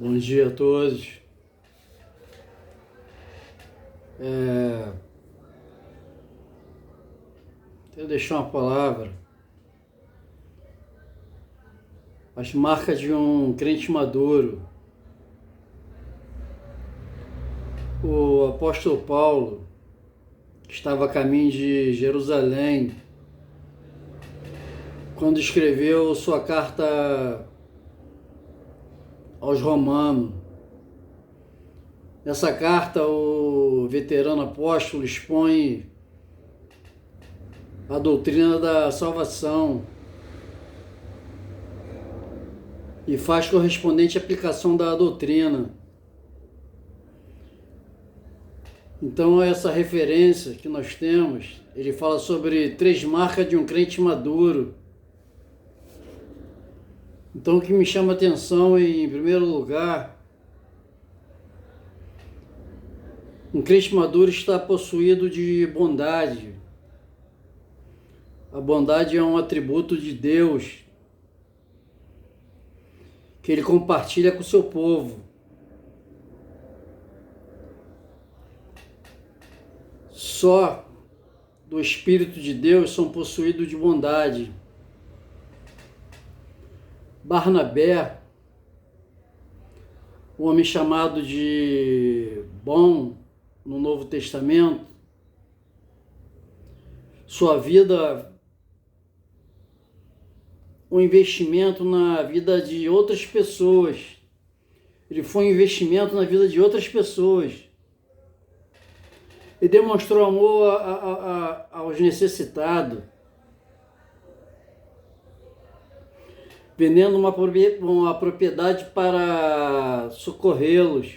Bom dia a todos. Quero deixar uma palavra. As marcas de um crente maduro. O apóstolo Paulo, que estava a caminho de Jerusalém, quando escreveu sua carta aos Romanos. Nessa carta, o veterano apóstolo expõe a doutrina da salvação e faz correspondente aplicação da doutrina. Então, essa referência que nós temos, ele fala sobre 3 marcas de um crente maduro. Então, o que me chama a atenção, em primeiro lugar, um crente maduro está possuído de bondade. A bondade é um atributo de Deus que ele compartilha com o seu povo. Só do Espírito de Deus são possuídos de bondade. Barnabé, um homem chamado de bom no Novo Testamento, sua vida, um investimento na vida de outras pessoas. Ele foi um investimento na vida de outras pessoas. Ele demonstrou amor aos necessitados, vendendo uma propriedade para socorrê-los.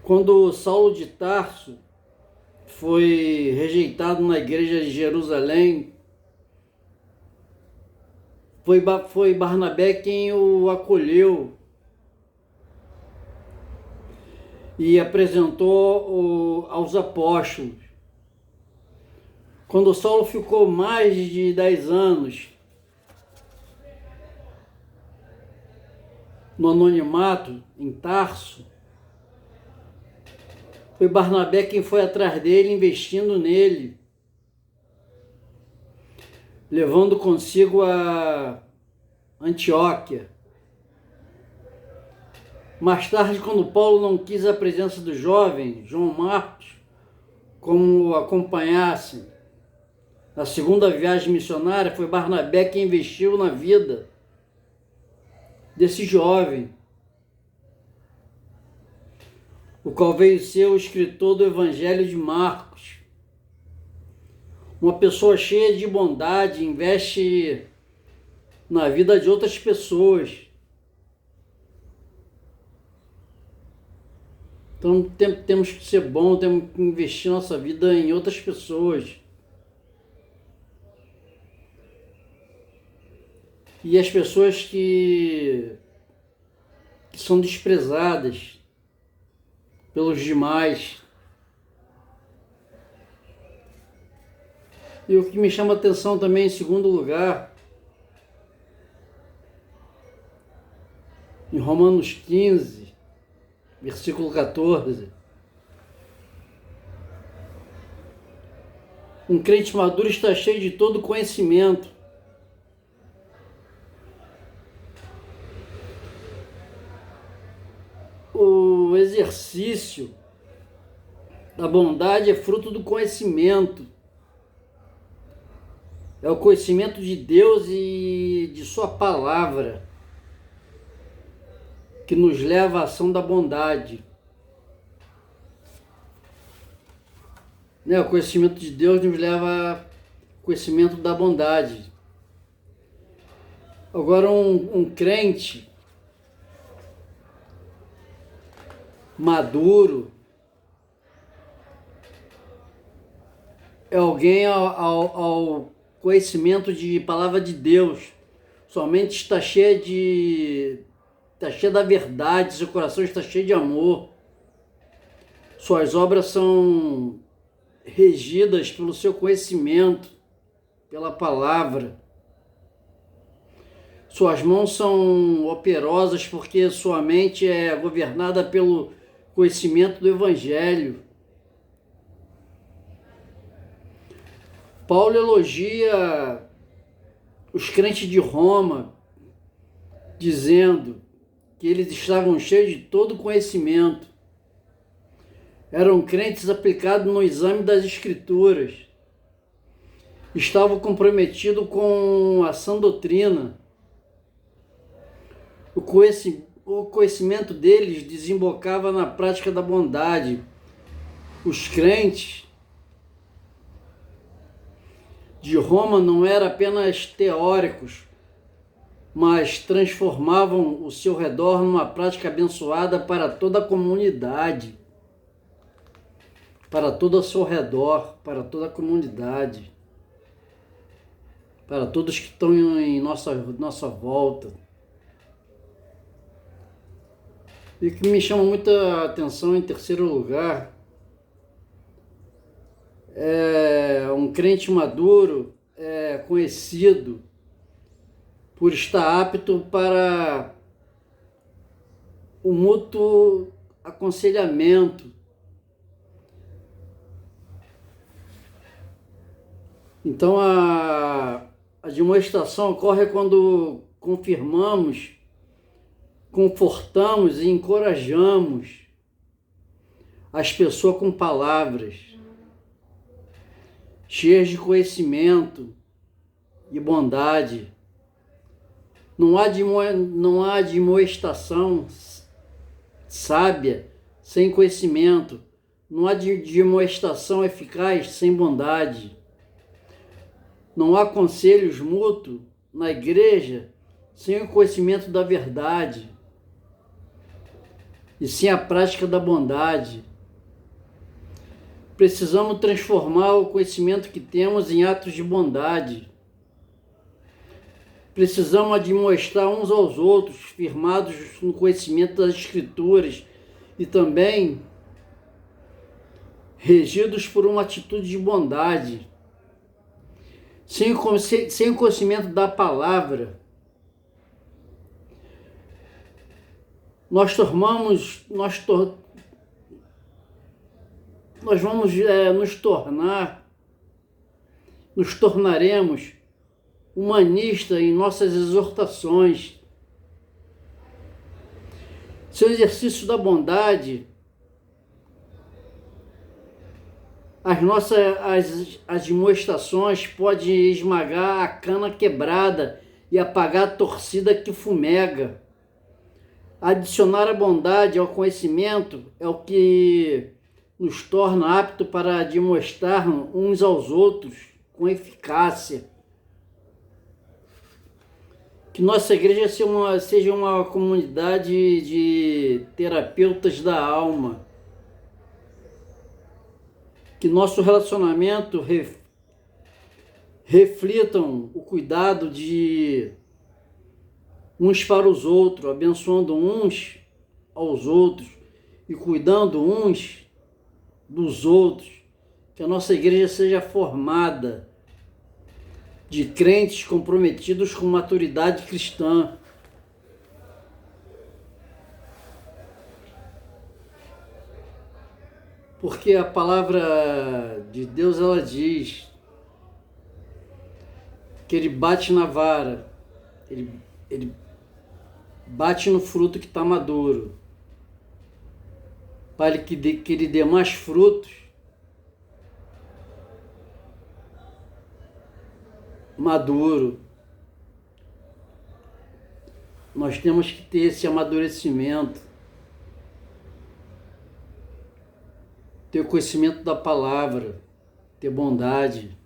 Quando Saulo de Tarso foi rejeitado na igreja de Jerusalém, foi Barnabé quem o acolheu e apresentou aos apóstolos. Quando Saulo ficou mais de 10 anos no anonimato, em Tarso, foi Barnabé quem foi atrás dele, investindo nele, levando consigo a Antioquia. Mais tarde, quando Paulo não quis a presença do jovem João Marcos como o acompanhasse na segunda viagem missionária, foi Barnabé quem investiu na vida desse jovem, o qual veio ser o escritor do Evangelho de Marcos. Uma pessoa cheia de bondade investe na vida de outras pessoas. Então temos que ser bom, temos que investir nossa vida em outras pessoas. E as pessoas que são desprezadas pelos demais. E o que me chama a atenção também, em segundo lugar, em Romanos 15, versículo 14, um crente maduro está cheio de todo conhecimento. O exercício da bondade é fruto do conhecimento. É o conhecimento de Deus e de sua palavra que nos leva à ação da bondade. O conhecimento de Deus nos leva ao conhecimento da bondade. Agora, um crente maduro é alguém ao conhecimento de palavra de Deus. Sua mente está cheia da verdade, seu coração está cheio de amor. Suas obras são regidas pelo seu conhecimento, pela palavra. Suas mãos são operosas porque sua mente é governada pelo conhecimento do Evangelho. Paulo elogia os crentes de Roma, dizendo que eles estavam cheios de todo conhecimento. Eram crentes aplicados no exame das Escrituras. Estavam comprometidos com a sã doutrina. O conhecimento deles desembocava na prática da bondade. Os crentes de Roma não eram apenas teóricos, mas transformavam o seu redor numa prática abençoada para toda a comunidade, para todo ao seu redor, para toda a comunidade, para todos que estão em nossa volta. E o que me chama muita atenção, em terceiro lugar, é um crente maduro, conhecido por estar apto para o mútuo aconselhamento. Então a demonstração ocorre quando confirmamos, confortamos e encorajamos as pessoas com palavras cheias de conhecimento e bondade. Não há demonstração sábia sem conhecimento. Não há demonstração eficaz sem bondade. Não há conselhos mútuos na igreja sem o conhecimento da verdade e sem a prática da bondade. Precisamos transformar o conhecimento que temos em atos de bondade. Precisamos admoestar uns aos outros, firmados no conhecimento das Escrituras e também regidos por uma atitude de bondade. Sem o conhecimento da palavra, nós vamos nos tornaremos humanistas em nossas exortações. Seu exercício da bondade, as demonstrações podem esmagar a cana quebrada e apagar a torcida que fumega. Adicionar a bondade ao conhecimento é o que nos torna aptos para demonstrar uns aos outros com eficácia. Que nossa igreja seja uma comunidade de terapeutas da alma. Que nosso relacionamento reflitam o cuidado de uns para os outros, abençoando uns aos outros e cuidando uns dos outros. Que a nossa igreja seja formada de crentes comprometidos com maturidade cristã. Porque a palavra de Deus, ela diz que ele bate na vara, ele bate no fruto que está maduro, para que ele dê mais frutos maduro. Nós temos que ter esse amadurecimento, ter o conhecimento da palavra, ter bondade.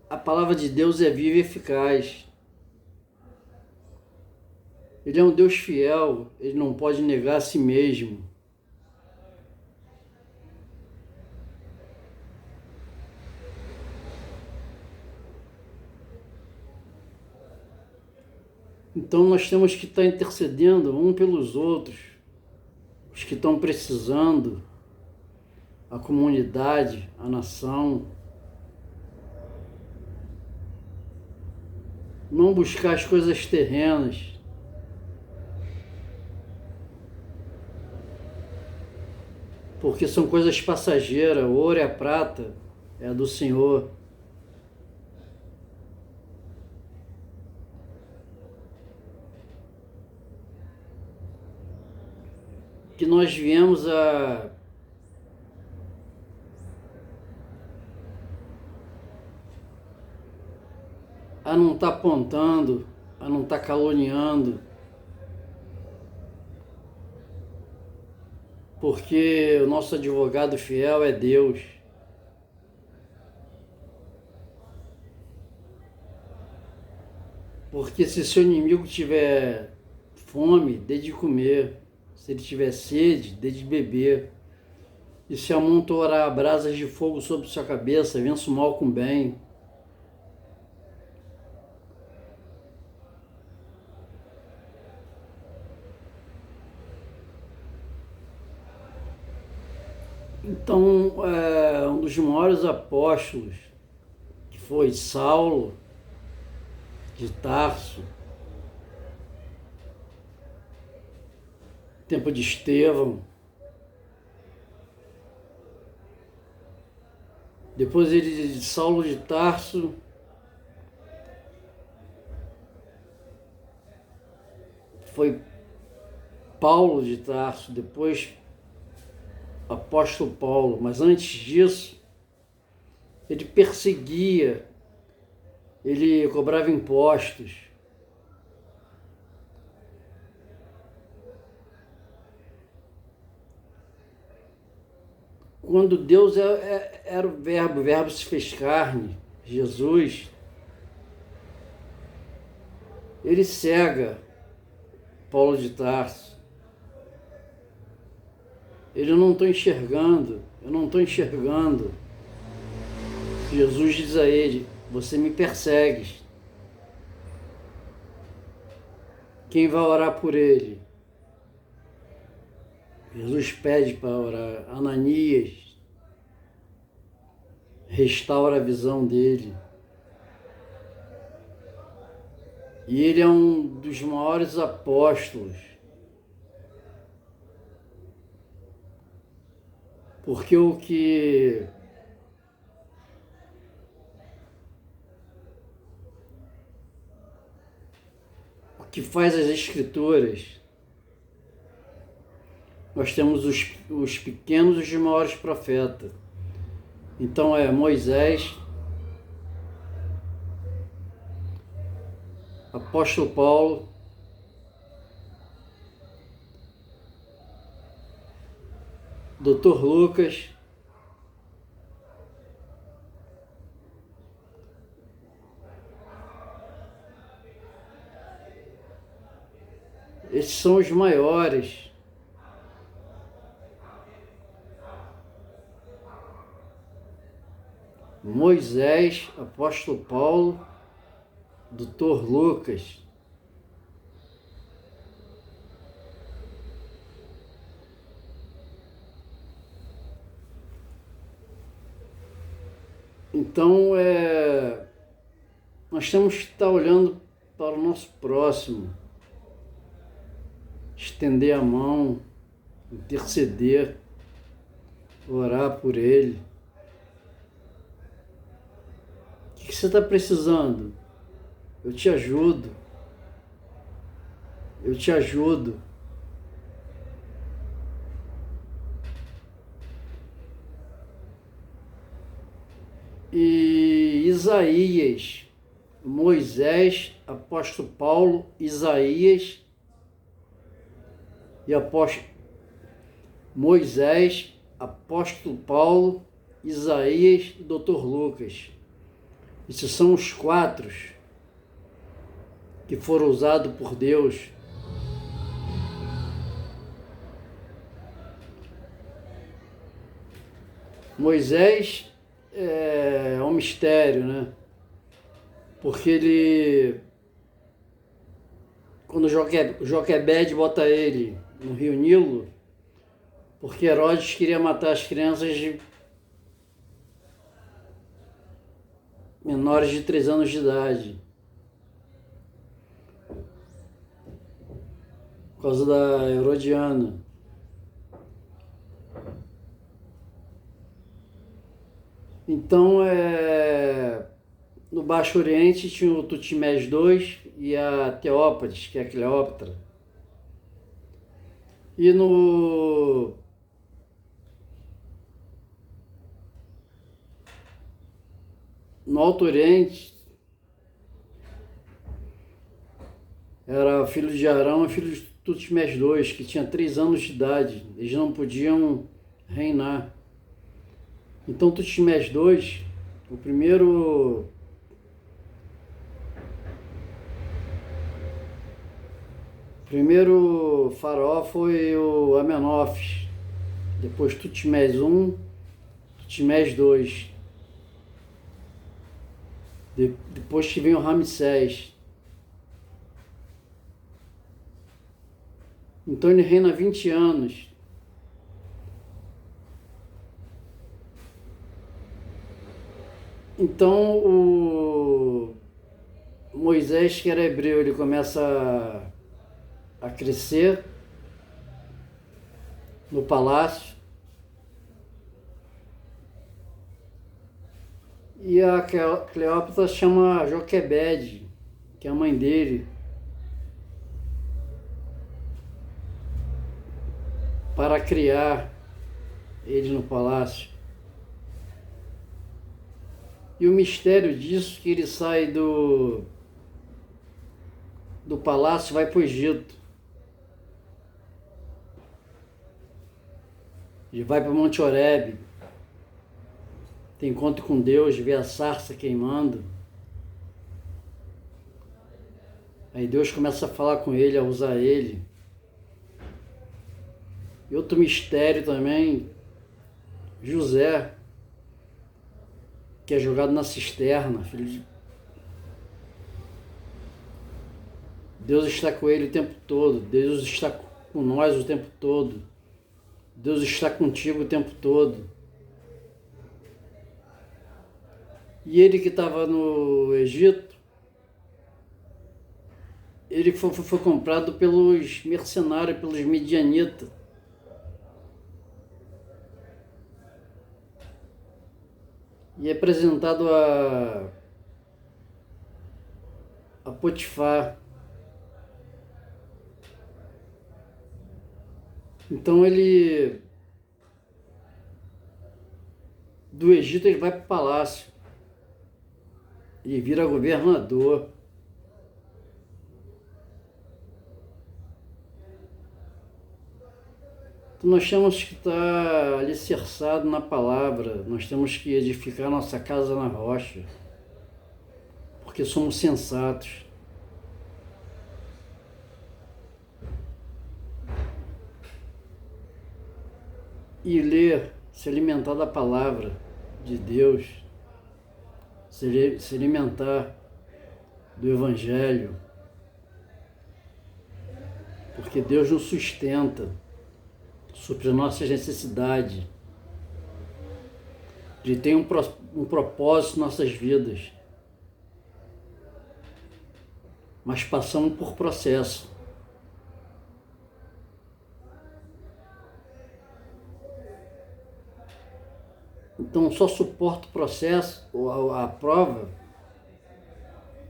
A palavra de Deus é viva e eficaz. Ele é um Deus fiel, ele não pode negar a si mesmo. Então nós temos que estar intercedendo um pelos outros, os que estão precisando, a comunidade, a nação. Não buscar as coisas terrenas. Porque são coisas passageiras. O ouro e a prata é do Senhor. Que nós viemos a não estar apontando, a não estar caluniando, porque o nosso advogado fiel é Deus. Porque se seu inimigo tiver fome, dê de comer. Se ele tiver sede, dê de beber. E se amontoar brasas de fogo sobre sua cabeça, vença o mal com bem. Então, um dos maiores apóstolos, que foi Saulo de Tarso, tempo de Estevão, depois ele de Saulo de Tarso, foi Paulo de Tarso, depois apóstolo Paulo, mas antes disso, ele perseguia, ele cobrava impostos. Quando Deus era o Verbo se fez carne, Jesus, ele cega Paulo de Tarso. Ele não está enxergando, eu não estou enxergando. Jesus diz a ele, você me persegue. Quem vai orar por ele? Jesus pede para orar. Ananias restaura a visão dele. E ele é um dos maiores apóstolos. Porque o que faz as Escrituras, nós temos os pequenos e os maiores profetas. Então é Moisés, apóstolo Paulo, Dr. Lucas, esses são os maiores. Moisés, apóstolo Paulo, Dr. Lucas. Então, nós temos que estar olhando para o nosso próximo, estender a mão, interceder, orar por ele. O que você está precisando? Eu te ajudo. Eu te ajudo. E Isaías, Moisés, apóstolo Paulo, Isaías e Moisés, apóstolo Paulo, Isaías e Dr. Lucas. Esses são os 4 que foram usados por Deus. Moisés é um mistério, né? Porque ele, quando Joquebede bota ele no rio Nilo, porque Herodes queria matar as crianças de menores de 3 anos de idade, por causa da Herodiana. Então, no Baixo Oriente tinha o Tutmés II e a Teópates, que é a Cleópatra. E no Alto Oriente era filho de Arão e filho de Tutmés II, que tinha 3 anos de idade. Eles não podiam reinar. Então Tutmés II, o primeiro faraó foi o Amenófis, depois Tutmés I, Tutmés II, depois que vem o Ramsés. Então ele reina 20 anos. Então o Moisés, que era hebreu, ele começa a crescer no palácio. E a Cleópatra chama Joquebede, que é a mãe dele, para criar ele no palácio. E o mistério disso é que ele sai do palácio e vai para o Egito. Ele vai para o Monte Horebe, tem encontro com Deus, vê a sarça queimando. Aí Deus começa a falar com ele, a usar ele. E outro mistério também, José, que é jogado na cisterna, filho de... Deus está com ele o tempo todo, Deus está com nós o tempo todo, Deus está contigo o tempo todo. E ele que estava no Egito, ele foi comprado pelos mercenários, pelos midianitas. E é apresentado a Potifar. Então ele, do Egito, ele vai para o palácio. Ele vira governador. Então nós temos que estar alicerçados na palavra, nós temos que edificar nossa casa na rocha, porque somos sensatos. E ler, se alimentar da palavra de Deus, se alimentar do Evangelho, porque Deus nos sustenta, supre nossas necessidades. Ele tem um propósito em nossas vidas, mas passamos por processo. Então só suporta o processo, a prova,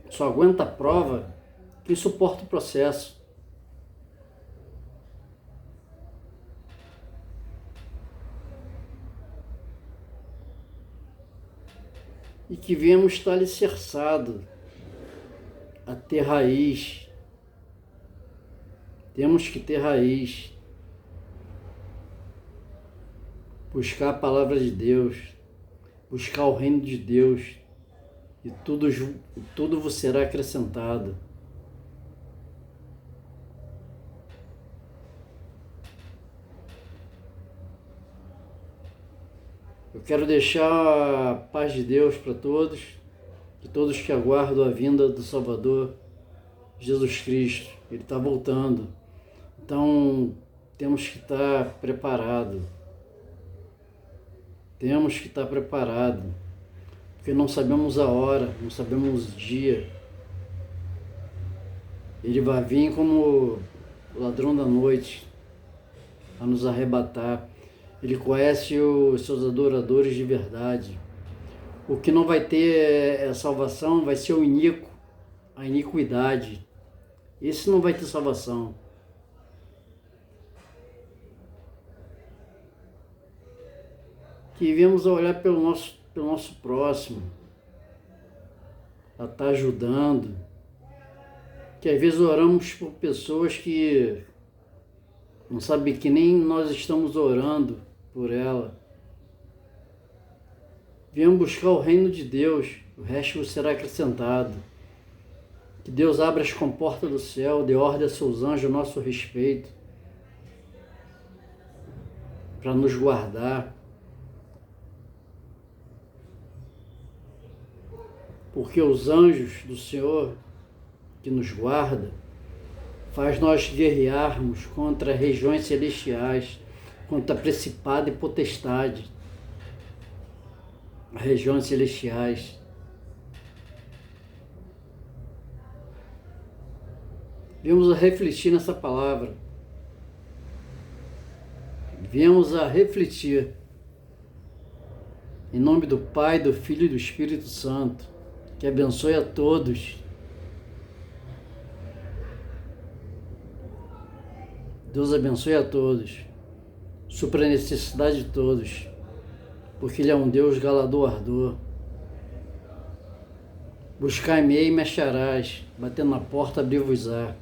só aguenta a prova quem suporta o processo. E que viemos estar alicerçado a ter raiz. Temos que ter raiz. Buscar a palavra de Deus, buscar o reino de Deus, e tudo vos será acrescentado. Eu quero deixar a paz de Deus para todos, que todos que aguardam a vinda do Salvador, Jesus Cristo. Ele está voltando. Então, temos que estar preparados. Temos que estar preparados, porque não sabemos a hora, não sabemos o dia. Ele vai vir como o ladrão da noite a nos arrebatar. Ele conhece os seus adoradores de verdade. O que não vai ter salvação vai ser o iníquo, a iniquidade. Esse não vai ter salvação. Que viemos a olhar pelo nosso próximo, a estar ajudando. Que às vezes oramos por pessoas que não sabem que nem nós estamos orando por ela. Viemos buscar o reino de Deus, o resto será acrescentado. Que Deus abra as comportas do céu, dê ordem a seus anjos a nosso respeito, para nos guardar. Porque os anjos do Senhor que nos guarda faz nós guerrearmos contra regiões celestiais, contra principado e potestade. Regiões celestiais. Viemos a refletir nessa palavra. Viemos a refletir. Em nome do Pai, do Filho e do Espírito Santo, que abençoe a todos. Deus abençoe a todos. Supra a necessidade de todos. Porque Ele é um Deus galardoador. Buscai-me e me acharás, batendo na porta, abrir-vos-á.